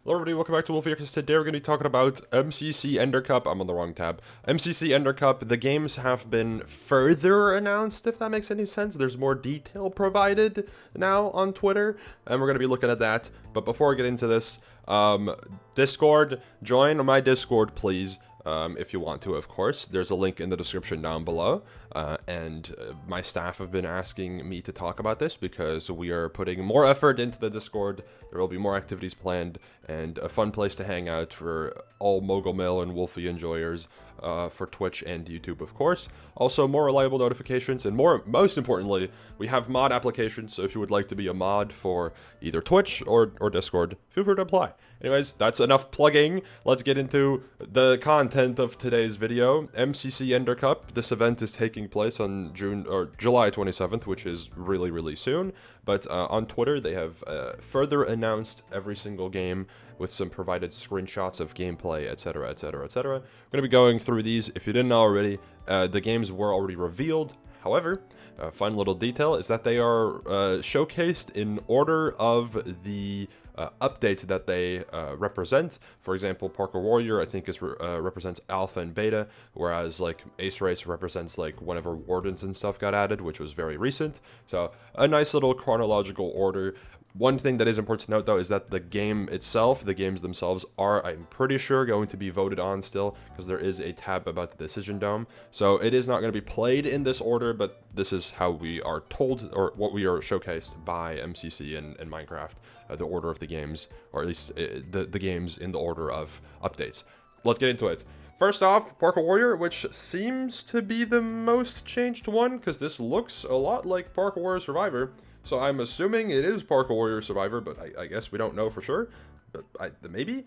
Hello everybody, welcome back to Wolfeei. Today we're going to be talking about MCC Ender Cup. I'm on the wrong tab. MCC Ender Cup. The games have been further announced, if that makes any sense. There's more detail provided now on Twitter, and we're going to be looking at that. But before I get into this, Discord, join my Discord, please. If you want to, of course. There's a link in the description down below. My staff have been asking me to talk about this because we are putting more effort into the Discord. There will be more activities planned and a fun place to hang out for all Mogul Mill and Wolfeei enjoyers for Twitch and YouTube, of course. Also, more reliable notifications and most importantly, we have mod applications. So if you would like to be a mod for either Twitch or Discord, feel free to apply. Anyways, that's enough plugging. Let's get into the content of today's video. MCC Ender Cup. This event is taking place on July 27th, which is really soon. But on Twitter, they have further announced every single game with some provided screenshots of gameplay, etc., etc., etc. We're going to be going through these. If you didn't know already, the games were already revealed. However, a fun little detail is that they are showcased in order of the update that they represent. For example, Parkour Warrior, I think, represents Alpha and Beta, whereas like Ace Race represents like whenever Wardens and stuff got added, which was very recent. So a nice little chronological order. One thing that is important to note, though, is that the game itself, the games themselves, are, I'm pretty sure, going to be voted on still, because there is a tab about the Decision Dome. So it is not going to be played in this order, but this is how we are told, or what we are showcased by MCC and Minecraft, the order of the games, or at least the games in the order of updates. Let's get into it. First off, Parkour Warrior, which seems to be the most changed one, because this looks a lot like Parkour Warrior Survivor. So I'm assuming it is Parkour Warrior Survivor, but I guess we don't know for sure. But maybe?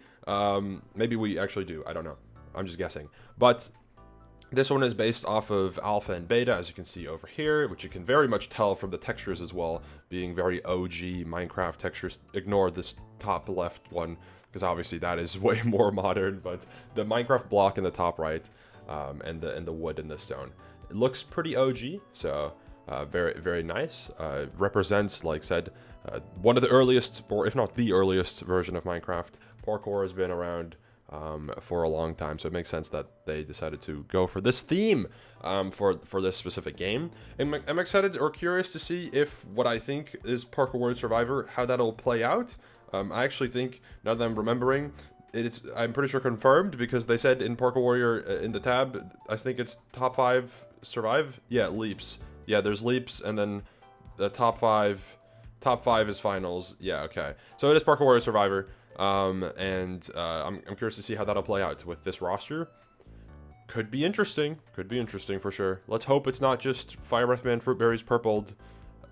Maybe we actually do. I don't know. I'm just guessing. But this one is based off of Alpha and Beta, as you can see over here, which you can very much tell from the textures as well, being very OG Minecraft textures. Ignore this top left one, because obviously that is way more modern. But the Minecraft block in the top right, and the wood and the stone, it looks pretty OG. So very nice. Represents, like said, one of the earliest, or if not the earliest version of Minecraft. Parkour has been around for a long time, so it makes sense that they decided to go for this theme for this specific game. And I'm excited or curious to see if what I think is Parkour Warrior Survivor, how that'll play out. I actually think, now that I'm remembering, I'm pretty sure confirmed, because they said in Parkour Warrior in the tab, I think it's top 5 survive. Yeah, leaps. Yeah, there's leaps, and then the top five is finals. Yeah, okay. So it is Parkour Warrior Survivor, and I'm curious to see how that'll play out with this roster. Could be interesting. Could be interesting for sure. Let's hope it's not just Fire Breath Man, Fruit Berries, Purpled,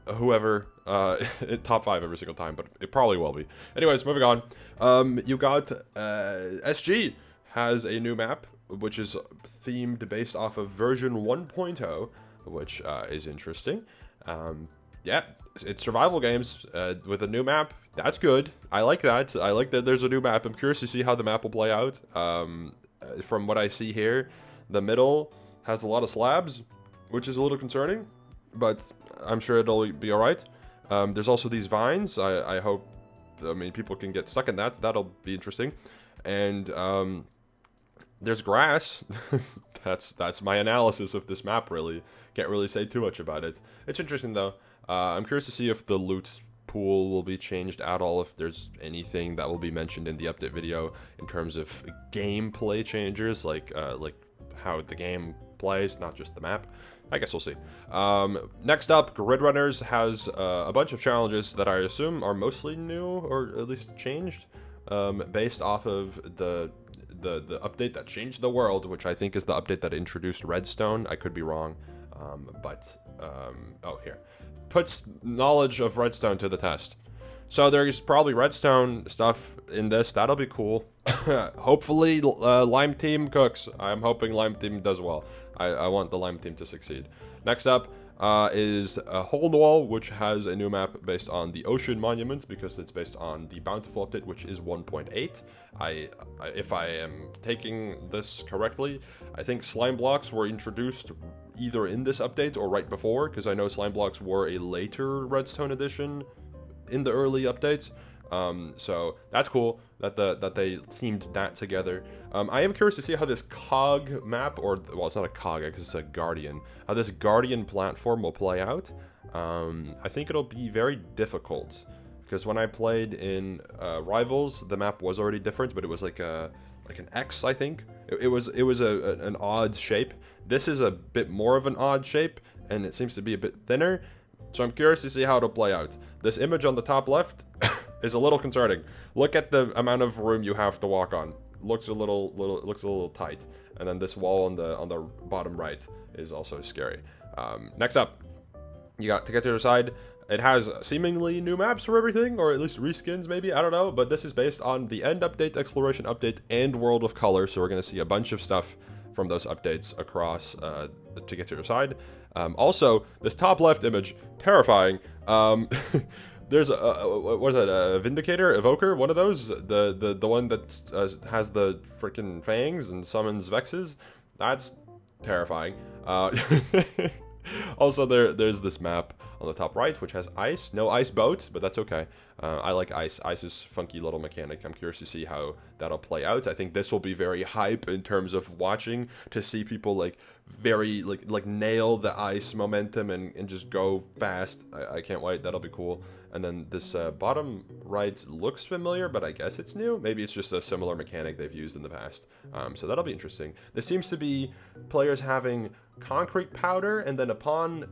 whoever, top 5 every single time, but it probably will be. Anyways, moving on. You got SG has a new map, which is themed based off of version 1.0. Which is interesting. Yeah, it's survival games with a new map. That's good. I like that. I like that there's a new map. I'm curious to see how the map will play out. From what I see here, the middle has a lot of slabs, which is a little concerning, but I'm sure it'll be all right. There's also these vines. I hope, people can get stuck in that. That'll be interesting. And there's grass. That's my analysis of this map, really. Can't really say too much about it. It's interesting, though. I'm curious to see if the loot pool will be changed at all, if there's anything that will be mentioned in the update video in terms of gameplay changes, like how the game plays, not just the map. I guess we'll see. Next up, Grid Runners has a bunch of challenges that I assume are mostly new, or at least changed, based off of the update that changed the world, which I think is the update that introduced Redstone. I could be wrong, oh, here. Puts knowledge of Redstone to the test. So there's probably Redstone stuff in this. That'll be cool. Hopefully Lime Team cooks. I'm hoping Lime Team does well. I want the Lime Team to succeed. Next up is Hole in the Wall, which has a new map based on the Ocean Monument, because it's based on the Bountiful update, which is 1.8. If I am taking this correctly, I think slime blocks were introduced either in this update or right before, because I know slime blocks were a later Redstone edition in the early updates. So that's cool that they themed that together. I am curious to see how this cog map, or well, it's not a cog, I guess it's a guardian, how this guardian platform will play out. I think it'll be very difficult, because when I played in Rivals, the map was already different, but it was like an X, I think. It was an odd shape. This is a bit more of an odd shape, and it seems to be a bit thinner. So I'm curious to see how it'll play out. This image on the top left is a little concerning. Look at the amount of room you have to walk on. Looks a little tight. And then this wall on the bottom right is also scary. Next up, you got to get to the side. It has seemingly new maps for everything, or at least reskins maybe, I don't know. But this is based on the End Update, Exploration Update, and World of Color. So we're going to see a bunch of stuff from those updates across to get to the side. Also, this top left image, terrifying. There's what is that? A Vindicator, Evoker, one of those. The one that has the freaking fangs and summons Vexes. That's terrifying. Also, there's this map on the top right, which has ice. No ice boat, but that's okay. I like ice. Ice is funky little mechanic. I'm curious to see how that'll play out. I think this will be very hype in terms of watching, to see people like very like nail the ice momentum and just go fast. I can't wait. That'll be cool. And then this bottom right looks familiar, but I guess it's new. Maybe it's just a similar mechanic they've used in the past. So that'll be interesting. This seems to be players having concrete powder, and then upon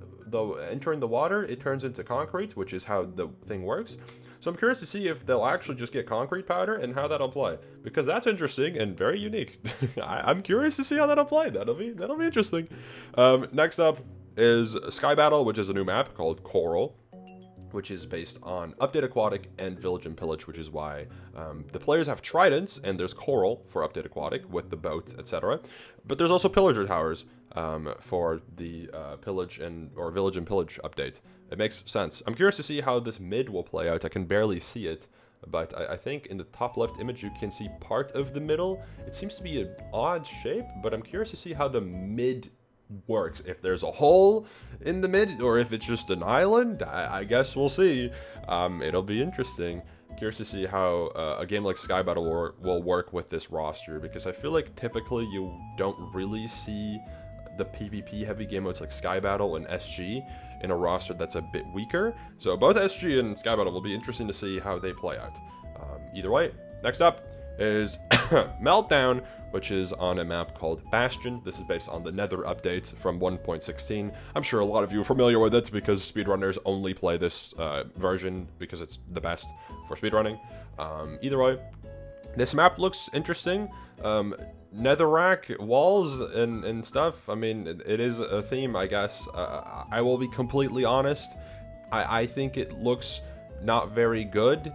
entering the water, it turns into concrete, which is how the thing works. So I'm curious to see if they'll actually just get concrete powder and how that'll play, because that's interesting and very unique. I'm curious to see how that'll play. That'll be interesting. Next up is Sky Battle, which is a new map called Coral, which is based on Update Aquatic and Village and Pillage, which is why the players have tridents, and there's Coral for Update Aquatic with the boat, etc. But there's also Pillager Towers for the Village and Pillage update. It makes sense. I'm curious to see how this mid will play out. I can barely see it, but I think in the top left image you can see part of the middle. It seems to be an odd shape, but I'm curious to see how the mid works. If there's a hole in the mid, or if it's just an island, I guess we'll see. It'll be interesting. Curious to see how a game like Sky Battle will work with this roster, because I feel like typically you don't really see the PvP heavy game modes like Sky Battle and SG in a roster that's a bit weaker. So both SG and Sky Battle will be interesting to see how they play out. Either way, next up is Meltdown, which is on a map called Bastion. This is based on the Nether update from 1.16. I'm sure a lot of you are familiar with it, because speedrunners only play this version because it's the best for speedrunning. Either way, this map looks interesting. Netherrack walls and stuff. I mean, it is a theme, I guess. I will be completely honest. I think it looks not very good,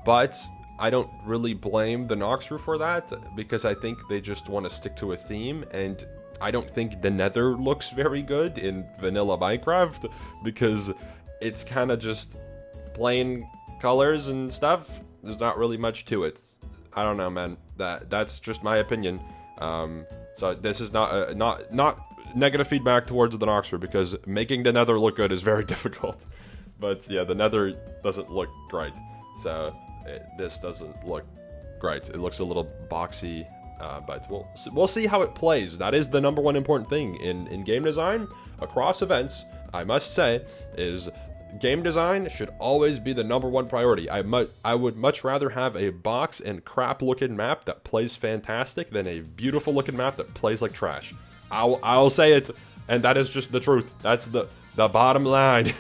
but I don't really blame the Noxru for that, because I think they just want to stick to a theme, and I don't think the Nether looks very good in vanilla Minecraft, because it's kind of just plain colors and stuff. There's not really much to it. I don't know, man. That's just my opinion. So this is not negative feedback towards the Noxru, because making the Nether look good is very difficult. But yeah, the Nether doesn't look great. So this doesn't look great. It looks a little boxy, but we'll see how it plays. That is the number one important thing in game design across events, I must say, is game design should always be the number one priority. I would much rather have a box and crap looking map that plays fantastic than a beautiful looking map that plays like trash. I'll say it, and that is just the truth. That's the bottom line.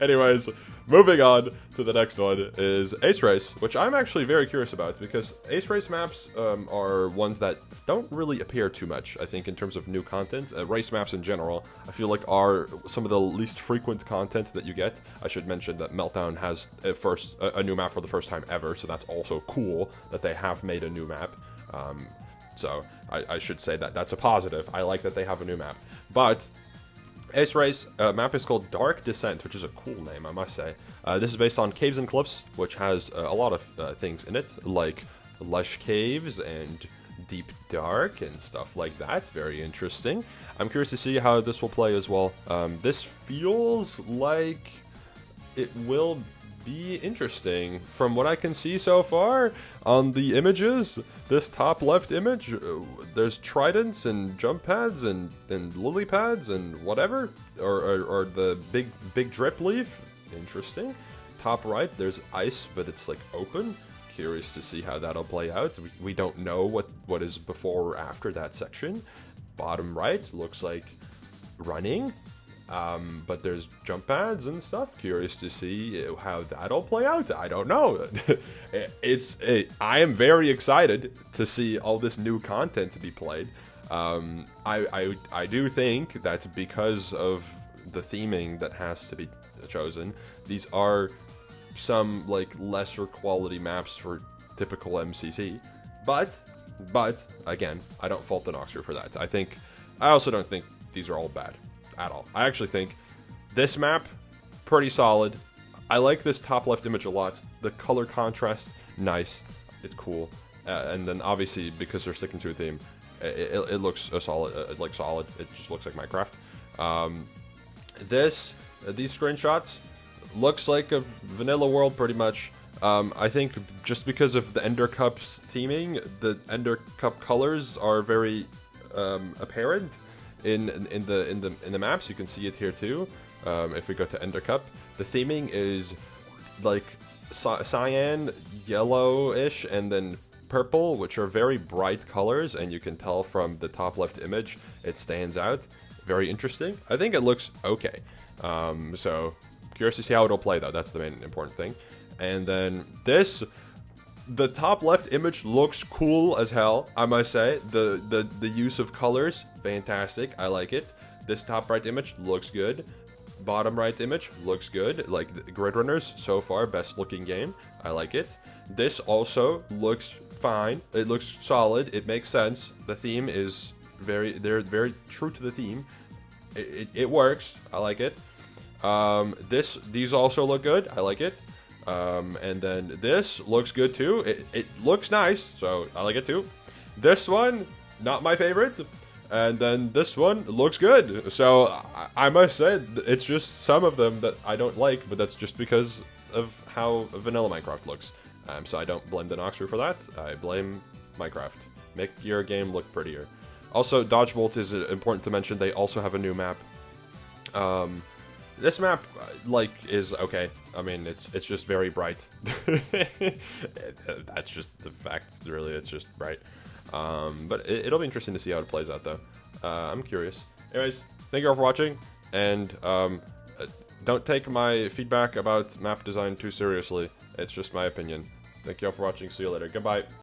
Anyways, moving on to the next one is Ace Race, which I'm actually very curious about, because Ace Race maps are ones that don't really appear too much, I think, in terms of new content. Race maps in general, I feel like, are some of the least frequent content that you get. I should mention that Meltdown has a new map for the first time ever, so that's also cool that they have made a new map. So I should say that that's a positive. I like that they have a new map. But Ace Race map is called Dark Descent, which is a cool name, I must say. This is based on Caves and Cliffs, which has a lot of things in it, like lush caves and deep dark and stuff like that. Very interesting. I'm curious to see how this will play as well. This feels like it will be interesting. From what I can see so far on the images, this top left image, there's tridents and jump pads and lily pads and whatever, or the big drip leaf. Interesting. Top right, there's ice, but it's like open. Curious to see how that'll play out. We don't know what is before or after that section. Bottom right looks like running. But there's jump pads and stuff. Curious to see how that'll play out. I don't know. I am very excited to see all this new content to be played. I do think that because of the theming that has to be chosen, these are some like lesser quality maps for typical MCC. But again, I don't fault the Noxer for that. I also don't think these are all bad at all. I actually think this map, pretty solid. I like this top left image a lot. The color contrast, nice. It's cool. And then obviously, because they're sticking to a theme, it looks solid. Solid. It just looks like Minecraft. These screenshots looks like a vanilla world pretty much. I think just because of the Ender Cup's theming, the Ender Cup colors are very apparent in the maps. You can see it here too. If we go to Ender Cup, the theming is like cyan, yellowish, and then purple, which are very bright colors, and you can tell from the top left image it stands out. Very interesting. I think it looks okay. So curious to see how it'll play though. That's the main important thing. And then the top left image looks cool as hell, I must say. The use of colors, fantastic. I like it. This top right image looks good. Bottom right image looks good. Like the Grid Runners, so far, best looking game. I like it. This also looks fine. It looks solid. It makes sense. The theme is they're very true to the theme. It works. I like it. These also look good. I like it. And then this looks good too. It looks nice, so I like it too. This one, not my favorite. And then this one looks good. So I must say, it's just some of them that I don't like, but that's just because of how vanilla Minecraft looks. So I don't blame the Noxer for that. I blame Minecraft. Make your game look prettier. Also, Dodgebolt is important to mention. They also have a new map. This map, is okay. I mean, it's just very bright. That's just the fact, really. It's just bright. But it'll be interesting to see how it plays out, though. I'm curious. Anyways, thank you all for watching, and don't take my feedback about map design too seriously. It's just my opinion. Thank you all for watching. See you later. Goodbye.